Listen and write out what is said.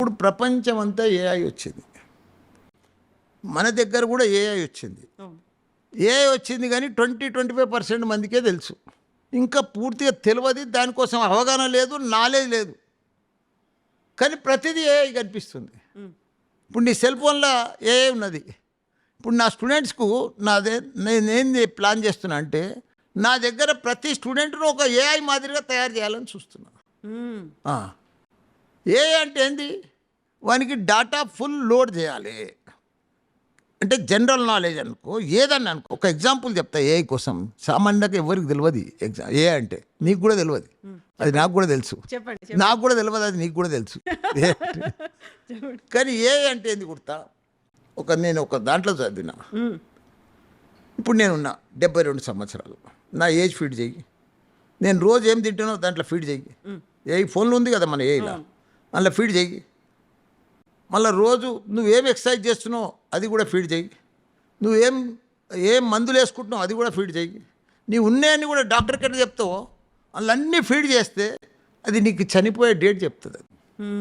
ఇప్పుడు ప్రపంచం అంతా ఏఐ వచ్చింది, మన దగ్గర కూడా ఏఐ వచ్చింది. ఏఐ వచ్చింది కానీ 20-25% మందికే తెలుసు, ఇంకా పూర్తిగా తెలియదు, దానికోసం అవగాహన లేదు, నాలెడ్జ్ లేదు. కానీ ప్రతిదీ ఏఐ కనిపిస్తుంది. ఇప్పుడు నీ సెల్ ఫోన్లో ఏఐ ఉన్నది. ఇప్పుడు నా స్టూడెంట్స్కు నేను ప్లాన్ చేస్తున్నా అంటే నా దగ్గర ప్రతి స్టూడెంట్ను ఒక ఏఐ మాదిరిగా తయారు చేయాలని చూస్తున్నా. ఏఐ అంటే ఏంది, వానికి డాటా ఫుల్ లోడ్ చేయాలి. అంటే జనరల్ నాలెడ్జ్ అనుకో, ఏదన్నా అనుకో. ఒక ఎగ్జాంపుల్ చెప్తా ఏఐ కోసం. సామాన్యంగా ఎవరికి తెలియదు ఏఐ అంటే. నీకు కూడా తెలియదు, అది నాకు కూడా తెలుసు. నాకు కూడా తెలియదు, అది నీకు కూడా తెలుసు. కానీ ఏఐ అంటే ఏంది గుర్తా? నేను ఒక దాంట్లో చదివినా. ఇప్పుడు నేనున్నా 72 సంవత్సరాలు, నా ఏజ్ ఫీడ్ చెయ్యి. నేను రోజు ఏం తింటానో దాంట్లో ఫీడ్ చెయ్యి. ఏఐ ఫోన్లో ఉంది కదా మన ఏఐలా, అందులో ఫీడ్ చెయ్యి. మళ్ళీ రోజు నువ్వేం ఎక్సర్సైజ్ చేస్తున్నావు అది కూడా ఫీడ్ చెయ్యి. ఏం మందులు వేసుకుంటున్నావు అది కూడా ఫీడ్ చెయ్యి. నీ ఉన్నాయని కూడా డాక్టర్కి ఎట్లా చెప్తావో అందులో అన్నీ ఫీడ్ చేస్తే అది నీకు చనిపోయే డేట్ చెప్తుంది.